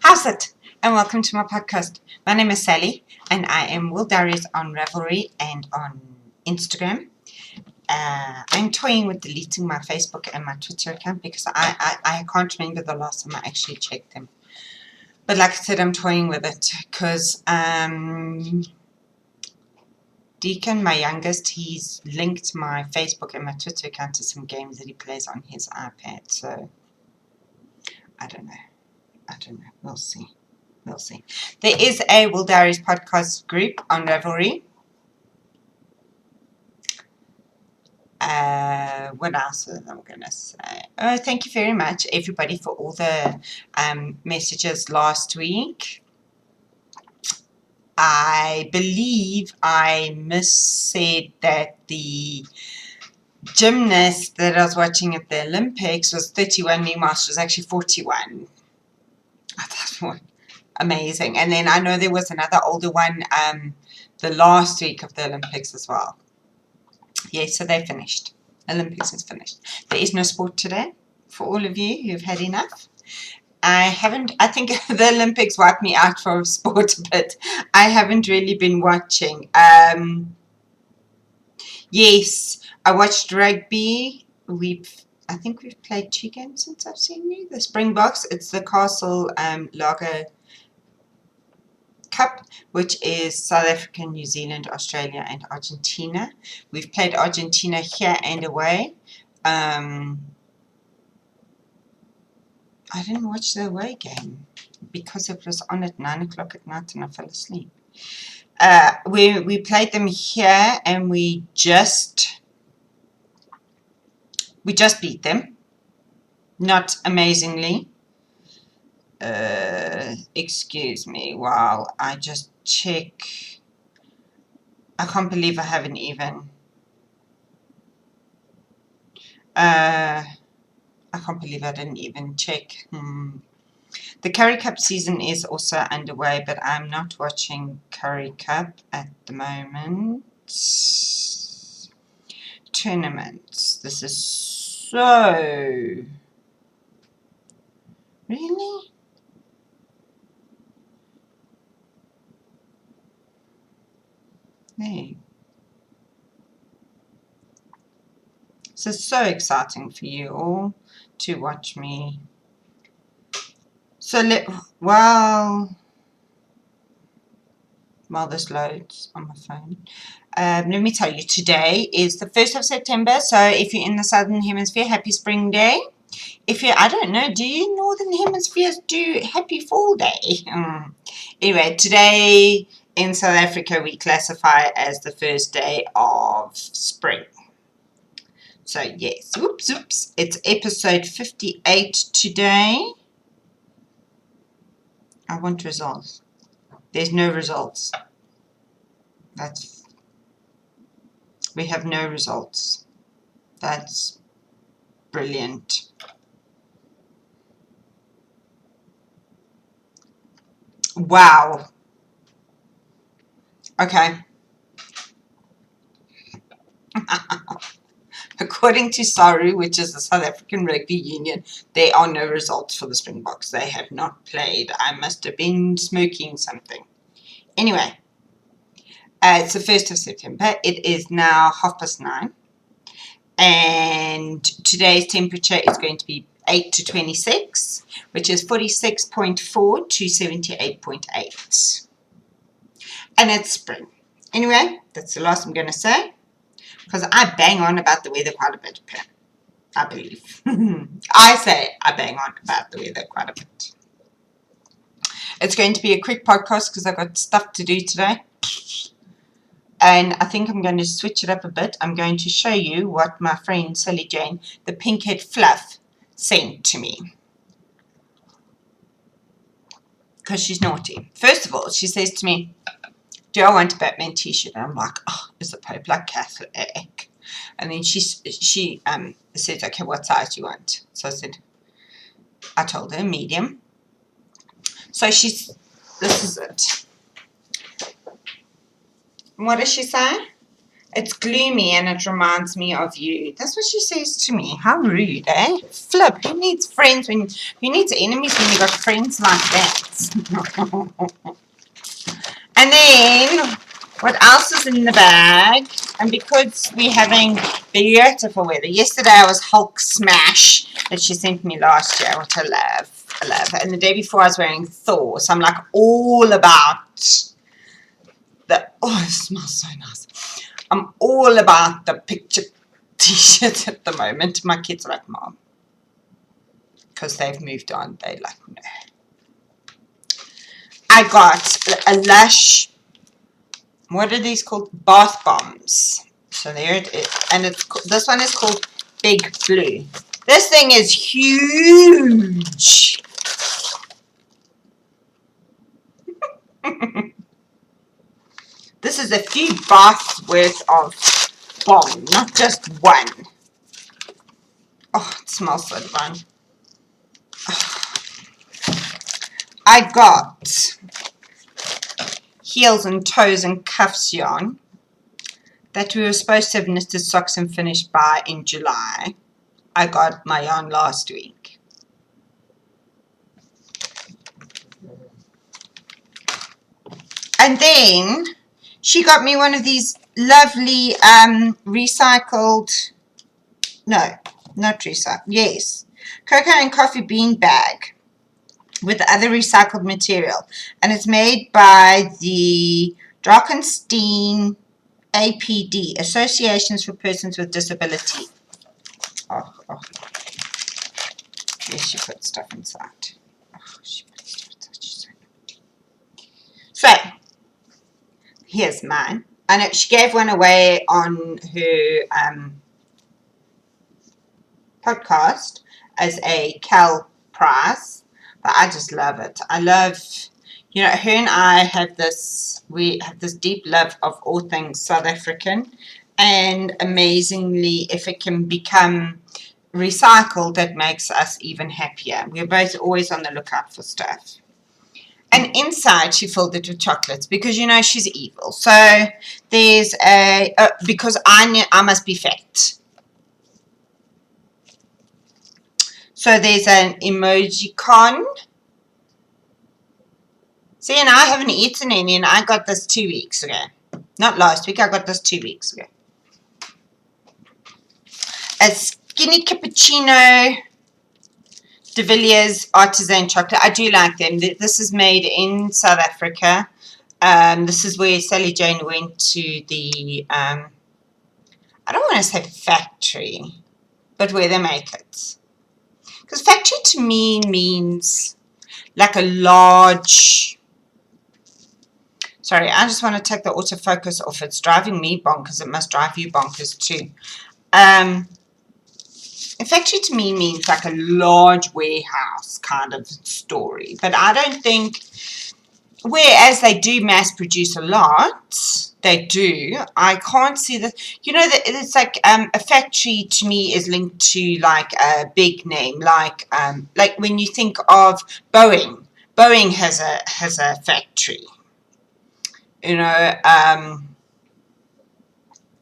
How's it? And welcome to my podcast. My name is Sally, and I am Wooldiaries on Ravelry and on Instagram. I'm toying with deleting my Facebook and my Twitter account because I can't remember the last time I actually checked them. But like I said, I'm toying with it because Deacon, my youngest, he's linked my Facebook and my Twitter account to some games that he plays on his iPad. So I don't know. We'll see. There is a Wooldiaries podcast group on Ravelry. What else was I going to say? Oh, thank you very much, everybody, for all the messages last week. I believe I missaid that the gymnast that I was watching at the Olympics was 31, meanwhile she was actually 41. I thought, amazing. And then I know there was another older one the last week of the Olympics as well. Yeah, so they finished. Olympics is finished. There is no sport today for all of you who've had enough. I think the Olympics wiped me out for sport a bit. I haven't really been watching. Yes, I watched rugby. I think we've played 2 games since I've seen you. The Springboks, it's the Castle Lager Cup, which is South Africa, New Zealand, Australia and Argentina. We've played Argentina here and away. I didn't watch the away game because it was on at 9 o'clock at night and I fell asleep. We played them here and we just beat them. Not amazingly. Excuse me while I just check. I can't believe I haven't even I can't believe I didn't even check. The Curry Cup season is also underway, but I'm not watching Curry Cup at the moment. Tournaments. This is so... Really? There. This is so exciting for you all to watch me. So while this loads on my phone, let me tell you, today is the 1st of September, so if you're in the Southern Hemisphere, happy Spring Day. If you, I don't know, do you Northern Hemispheres do happy Fall Day? Anyway, today in South Africa we classify as the first day of spring. So yes, oops, it's episode 58 today. I want results. There's no results. We have no results. That's brilliant. Wow. Okay. According to SARU, which is the South African Rugby Union, there are no results for the Springboks. They have not played. I must have been smoking something. Anyway, it's the 1st of September. It is now 9:30. And today's temperature is going to be 8 to 26, which is 46.4 to 78.8. And it's spring. Anyway, that's the last I'm going to say. Because I bang on about the weather quite a bit, I believe. I bang on about the weather quite a bit. It's going to be a quick podcast because I've got stuff to do today. And I think I'm going to switch it up a bit. I'm going to show you what my friend Sally Jane, the Pinkhead Fluff, sent to me. Because she's naughty. First of all, she says to me, do I want a Batman t-shirt? And I'm like, oh, is the Pope like Catholic? And then she said, okay, what size do you want? So I told her medium. So this is it. And what does she say? It's gloomy and it reminds me of you. That's what she says to me. How rude, eh? Flip. Who needs friends who needs enemies when you got friends like that? And then what else is in the bag? And because we're having beautiful weather. Yesterday I was Hulk Smash that she sent me last year, which I love. I love. And the day before I was wearing Thor. So I'm like all about oh, it smells so nice. I'm all about the picture t-shirts at the moment. My kids are like, Mom, because they've moved on. They're like, no. I got a Lush, what are these called? Bath bombs. So there it is. And this one is called Big Blue. This thing is huge. This is a few baths worth of bomb, not just one. Oh, it smells so fun. I got heels and toes and cuffs yarn that we were supposed to have knitted socks and finished by in July. I got my yarn last week. And then she got me one of these lovely recycled, no, not recycled, yes, cocoa and coffee bean bag with other recycled material. And it's made by the Drakenstein APD, Associations for Persons with Disability. Oh. Yes, she put stuff inside. Oh, she put stuff inside. She's so naughty. So, here's mine. I know she gave one away on her podcast as a MKAL prize, but I just love it. I love, you know, her and I have this, we have this deep love of all things South African, and amazingly, if it can become recycled, that makes us even happier. We're both always on the lookout for stuff. And inside she filled it with chocolates because, you know, she's evil. So there's a because I must be fat. So there's an emoji con. See, and I haven't eaten any, and I got this 2 weeks ago. Not last week, I got this 2 weeks ago. A skinny cappuccino de Villiers artisan chocolate. I do like them. This is made in South Africa. This is where Sally Jane went to the, I don't want to say factory, but where they make it. Because factory to me means like a large, sorry, I just want to take the autofocus off. It's driving me bonkers. It must drive you bonkers too. A factory to me means like a large warehouse kind of story. But I don't think, whereas they do mass produce a lot, they do, I can't see that, you know, that it's like a factory to me is linked to like a big name, like when you think of Boeing. Boeing has a factory. You know,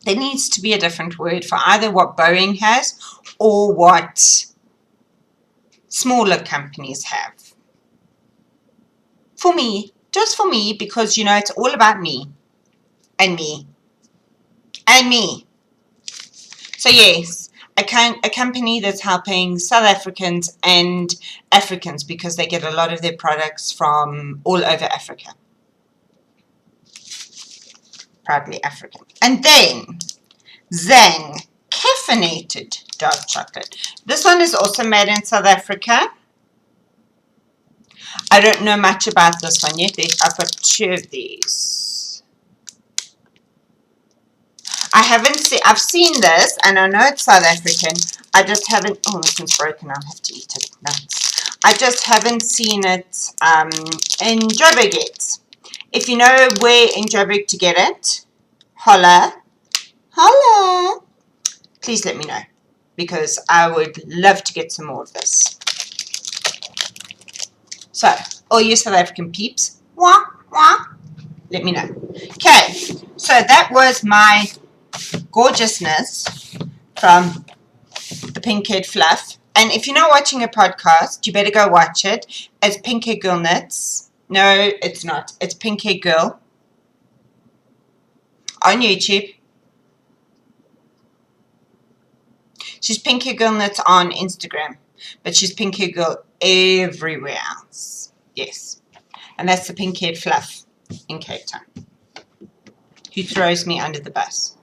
there needs to be a different word for either what Boeing has or what smaller companies have. For me, just for me, because, you know, it's all about me and me and me. So yes, a company that's helping South Africans and Africans because they get a lot of their products from all over Africa. Proudly African. And then Zang caffeinated dark chocolate. This one is also made in South Africa. I don't know much about this one yet. I've got 2 of these. I've seen this, and I know it's South African. I just haven't, oh, this one's broken. I'll have to eat it. Nuts. I just haven't seen it in Joburg yet. If you know where in Joburg to get it, holla. Please let me know, because I would love to get some more of this. So, all you South African peeps, let me know. Okay, so that was my gorgeousness from the Pink Haired Fluff. And if you're not watching a podcast, you better go watch it. It's Pink Haired Girl Knits. No, it's not. It's Pink Haired Girl on YouTube. She's Pink Haired Girl Knits on Instagram, but she's Pink Haired Girl everywhere else. Yes. And that's the Pink Haired Fluff in Cape Town, who throws me under the bus.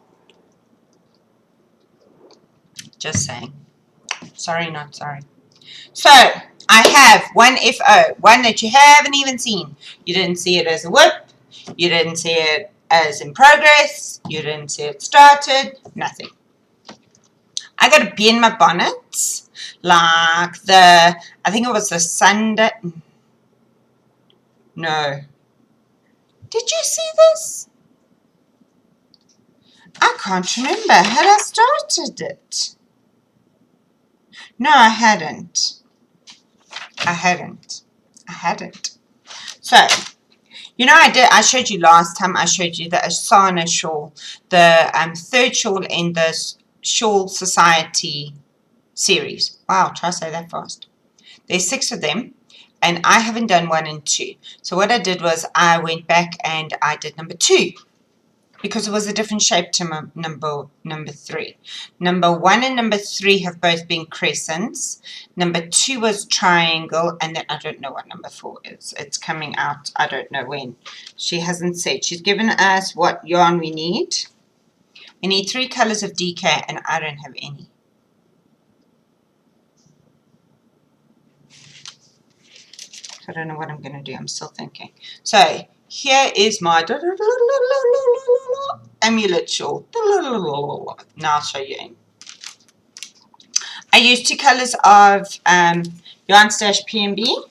Just saying. Sorry, not sorry. So, I have one FO, one that you haven't even seen. You didn't see it as a whip. You didn't see it as in progress. You didn't see it started. Nothing. I got a bee in my bonnet. Like I think it was the Sunday. No. Did you see this? I can't remember. Had I started it? No, I hadn't. I hadn't. So, you know, I showed you last time. I showed you the Asana shawl, the third shawl in the Shawl Society series. Wow, try to say that fast. There's 6 of them, and I haven't done 1 and 2. So what I did was I went back and I did number 2. Because it was a different shape to number 3. Number 1 and number 3 have both been crescents. Number 2 was triangle, and then I don't know what number 4 is. It's coming out, I don't know when. She hasn't said. She's given us what yarn we need. We need 3 colors of DK, and I don't have any. I don't know what I'm going to do. I'm still thinking. So, here is my amulet shawl. Now I'll show you in. I used 2 colors of Yarn Stash PMB.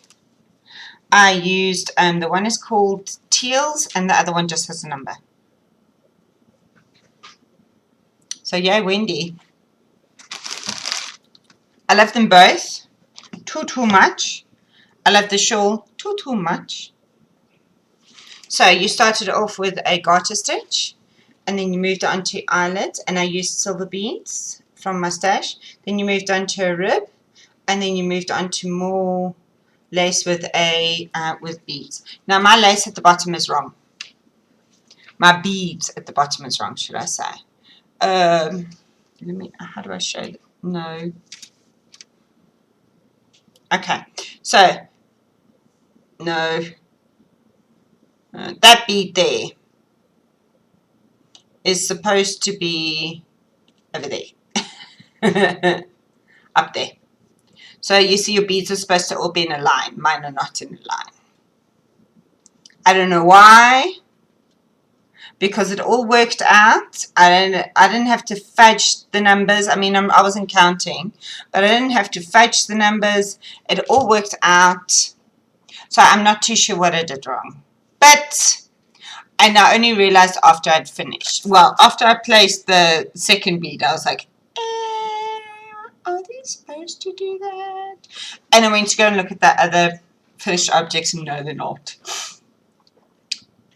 I used, the one is called Teals, and the other one just has a number. So, yay, Wendy. I love them both. Too much. I love the shawl. Too much. So you started off with a garter stitch, and then you moved on to eyelets, and I used silver beads from my stash. Then you moved on to a rib, and then you moved on to more lace with with beads. Now my lace at the bottom is wrong. My beads at the bottom is wrong, should I say? How do I show it? No. Okay, so no. That bead there is supposed to be over there. Up there. So you see your beads are supposed to all be in a line. Mine are not in a line. I don't know why. Because it all worked out. I didn't have to fudge the numbers. I mean, I wasn't counting. But I didn't have to fudge the numbers. It all worked out. So I'm not too sure what I did wrong. And I only realized after I'd finished. Well, after I placed the second bead, I was like, are they supposed to do that? And I went to go and look at the other finished objects, and no, they're not.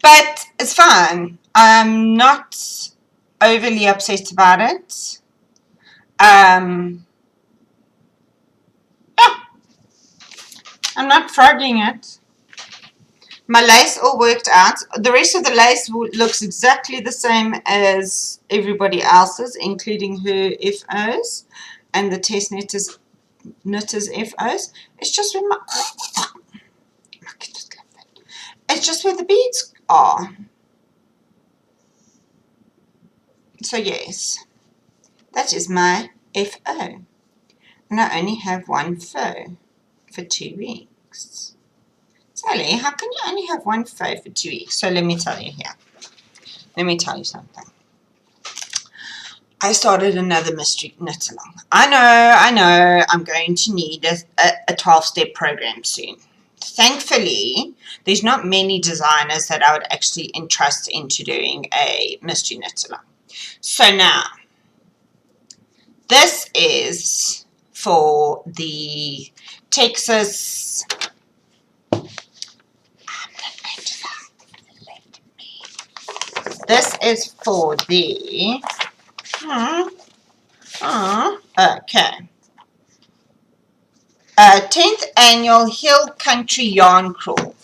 But it's fine. I'm not overly obsessed about it. Yeah. I'm not frogging it. My lace all worked out. The rest of the lace looks exactly the same as everybody else's, including her FOs and the test knitters FOs. It's just where it's just where the beads are. So yes, that is my FO. And I only have 1 faux for 2 weeks. Sally, how can you only have 1 faux for 2 weeks? So let me tell you here. Let me tell you something. I started another mystery knit along. I know, I'm going to need a 12-step program soon. Thankfully, there's not many designers that I would actually entrust into doing a mystery knit along. So now, this is for the Texas. This is for the Okay. 10th annual Hill Country Yarn Crawl,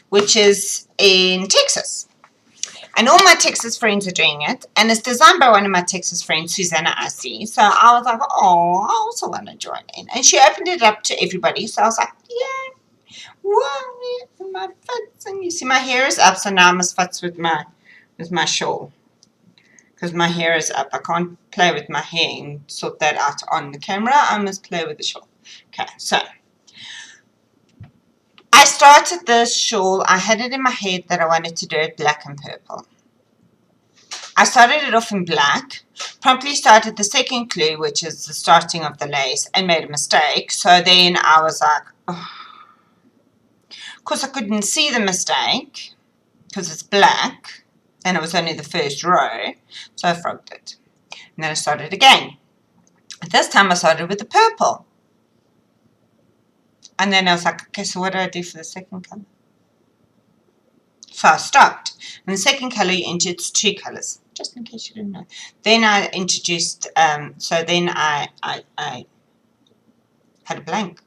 which is in Texas. And all my Texas friends are doing it. And it's designed by one of my Texas friends, Susanna Assi. So I was like, oh, I also want to join in. And she opened it up to everybody. So I was like, yeah. What? My fits. And you see my hair is up. So now I must futz with my shawl. Because my hair is up. I can't play with my hair and sort that out on the camera. I must play with the shawl. Okay, so I started this shawl. I had it in my head that I wanted to do it black and purple. I started it off in black, promptly started the second clue, which is the starting of the lace, and made a mistake. So then I was like, oh. Of course I couldn't see the mistake because it's black and it was only the first row, so I frogged it. And then I started again. This time I started with the purple. And then I was like, okay, so what do I do for the second colour? So I stopped. And the second colour you entered two colours, just in case you didn't know. Then I introduced, so then I had a blank.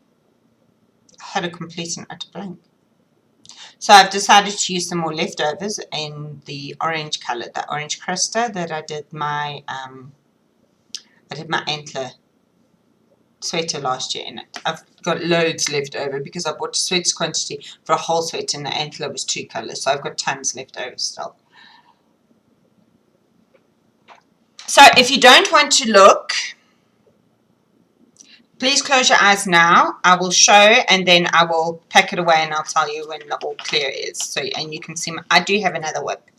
I had a complete and utter blank. So I've decided to use some more leftovers in the orange colour, the orange cruster that I did my antler sweater last year in it. I've got loads left over because I bought a sweater quantity for a whole sweater and the antler was two colours, so I've got tons left over still. So if you don't want to look, please close your eyes now. I will show and then I will pack it away and I'll tell you when the all clear is. So, and you can see, I do have another whip.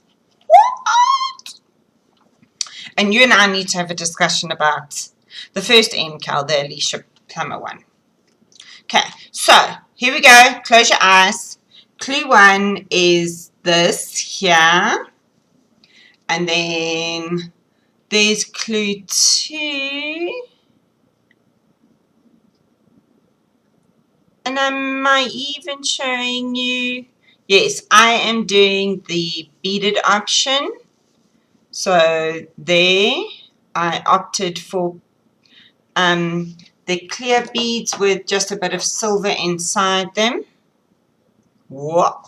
What? And you and I need to have a discussion about the first MKAL, the Alicia Plummer one. Okay, so here we go. Close your eyes. Clue 1 is this here. And then there's clue 2. And am I even showing you? Yes, I am doing the beaded option. So there, I opted for the clear beads with just a bit of silver inside them. Whoa.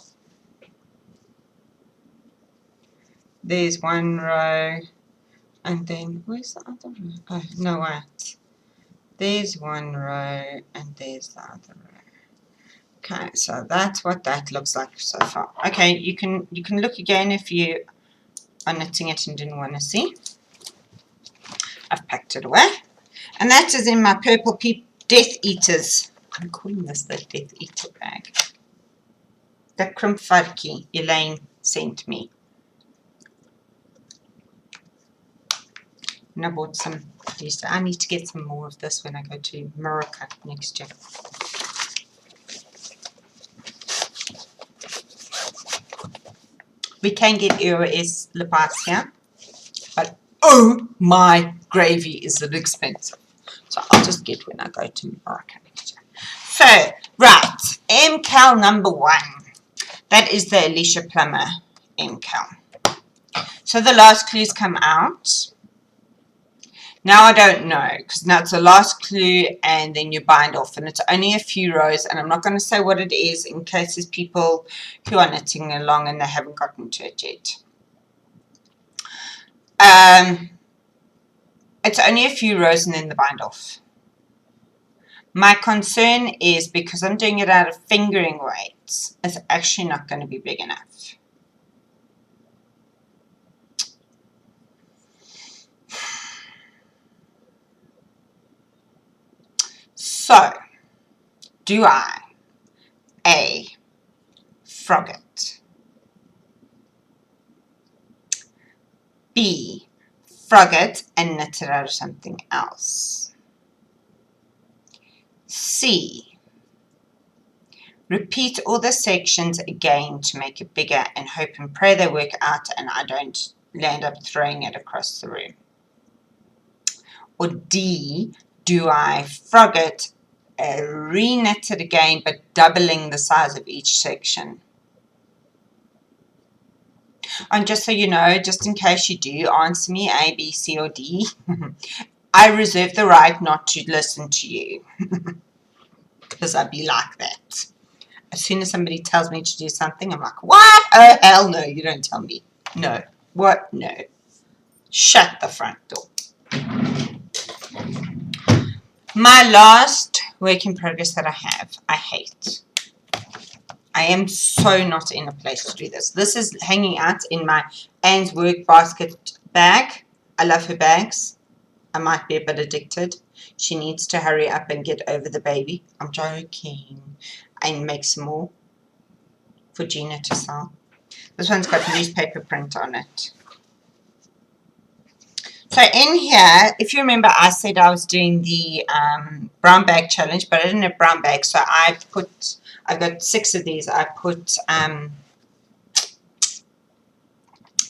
There's one row. And then, where's the other row? Oh, no, wait. There's one row and there's the other row. Okay, so that's what that looks like so far. Okay, you can look again if you are knitting it and didn't want to see. I've packed it away. And that is in my Purple Peep Death Eaters. I'm calling this the Death Eater bag. The Krimpfarki Elaine sent me. And I bought some. I need to get some more of this when I go to Morocco next year. We can get EOS Lepas here, but oh my gravy, is it expensive. So I'll just get when I go to Morocco next year. So, right, MKAL number 1. That is the Alicia Plummer MKAL. So the last clues come out. Now I don't know, because now it's the last clue and then you bind off, and it's only a few rows, and I'm not going to say what it is in case there's people who are knitting along and they haven't gotten to it yet. It's only a few rows and then the bind off. My concern is because I'm doing it out of fingering weights, it's actually not going to be big enough. So, do I A, frog it, B, frog it and knit it out of something else, C, repeat all the sections again to make it bigger and hope and pray they work out and I don't land up throwing it across the room, or D, do I frog it, re-knit it again but doubling the size of each section. And just so you know, just in case you do answer me A, B, C, or D, I reserve the right not to listen to you. Because I'd be like that. As soon as somebody tells me to do something, I'm like, what? Oh, hell no, you don't tell me. No. What? No. Shut the front door. My last work in progress that I have, I hate. I am so not in a place to do this. This is hanging out in my Anne's work basket bag. I love her bags. I might be a bit addicted. She needs to hurry up and get over the baby. I'm joking. And make some more for Gina to sell. This one's got newspaper print on it. So in here, if you remember, I said I was doing the brown bag challenge, but I didn't have brown bags, so I've got 6 of these. I put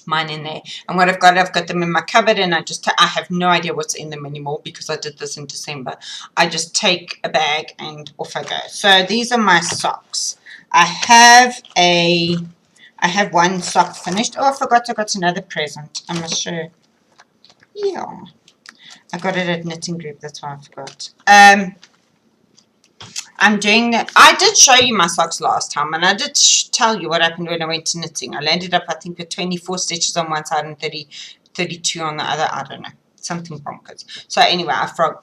mine in there, and what I've got them in my cupboard, and I have no idea what's in them anymore because I did this in December. I just take a bag and off I go. So these are my socks. I have one sock finished. Oh, I forgot I got another present. I'm not sure. Yeah, I got it at Knitting Group, that's why I forgot. I'm doing that. I did show you my socks last time, and I did tell you what happened when I went to knitting. I landed up, I think, with 24 stitches on one side and 32 on the other. I don't know, something bonkers. So anyway,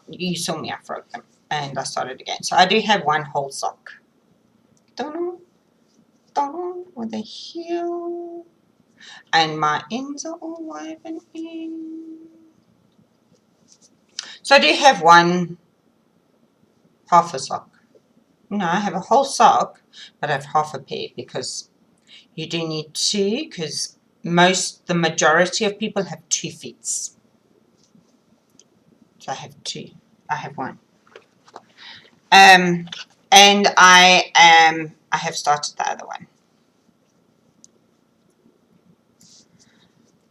you saw me, I frogged them, and I started again. So I do have one whole sock. Don't know with the heel, and my ends are all woven in. So I do have half a sock. No, I have a whole sock, but I have half a pair because you do need 2, because the majority of people have 2 feet. So I have 2. I have 1. And I have started the other one.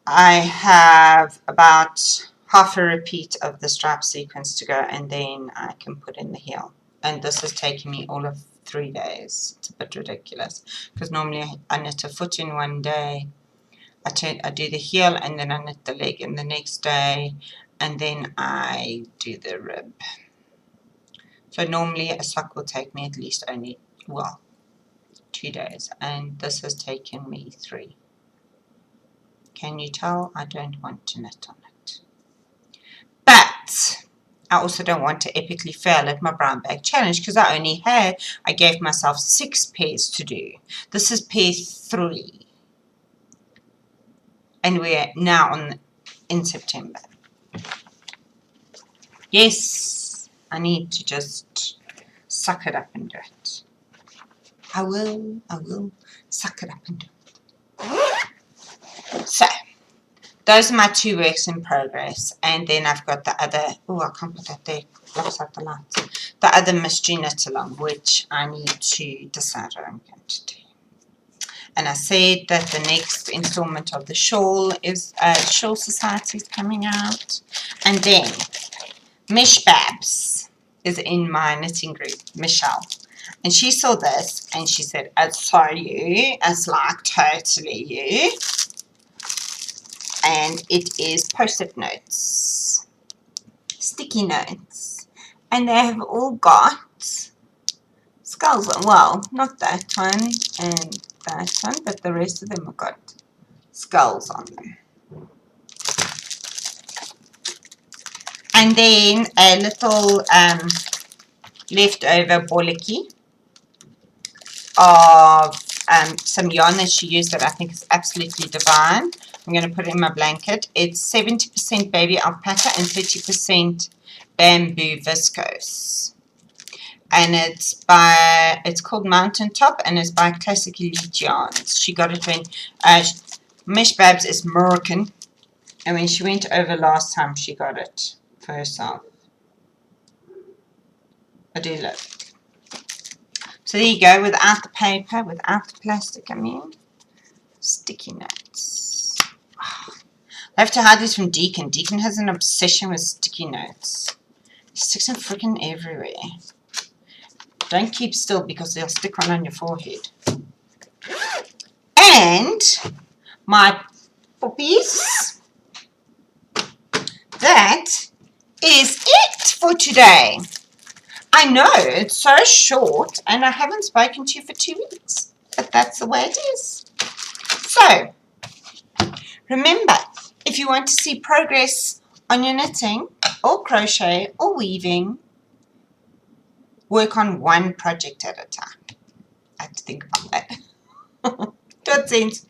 I have about half a repeat of the strap sequence to go, and then I can put in the heel. And this has taken me all of 3 days. It's a bit ridiculous because normally I knit a foot in one day, I do the heel, and then I knit the leg in the next day, and then I do the rib. So normally a sock will take me at least only, well, 2 days, and this has taken me 3. Can you tell I don't want to knit on it? But I also don't want to epically fail at my brown bag challenge because I gave myself 6 pairs to do. This is pair 3. And we're now in September. Yes, I need to just suck it up and do it. I will suck it up and do it. So, those are my 2 works in progress. And then I've got the other, I can't put that there, blocks out the lights. The other mystery knit along, which I need to decide what I'm going to do. And I said that the next installment of the shawl is Shawl Society is coming out. And then Mish Babs is in my knitting group, Michelle. And she saw this and she said, it's so you. It's like totally you. And it is post-it notes. Sticky notes. And they have all got skulls on. Well, not that one and that one, but the rest of them have got skulls on them. And then a little leftover boliki of some yarn that she used that I think is absolutely divine. I'm going to put it in my blanket. It's 70% baby alpaca and 30% bamboo viscose. And it's called Mountaintop, and it's by Classic Elite Yarns. She got it when Mish Babs is Moroccan, and when she went over last time, she got it for herself. I do love it. So there you go, without the paper, without the plastic, I mean, sticky notes. Oh, I have to hide these from Deacon. Deacon has an obsession with sticky notes. He sticks them freaking everywhere. Don't keep still because they'll stick one on your forehead. And my puppies, that is it for today. I know it's so short and I haven't spoken to you for 2 weeks, but that's the way it is. So, remember, if you want to see progress on your knitting or crochet or weaving, work on one project at a time. I have to think about that. Tot ziens.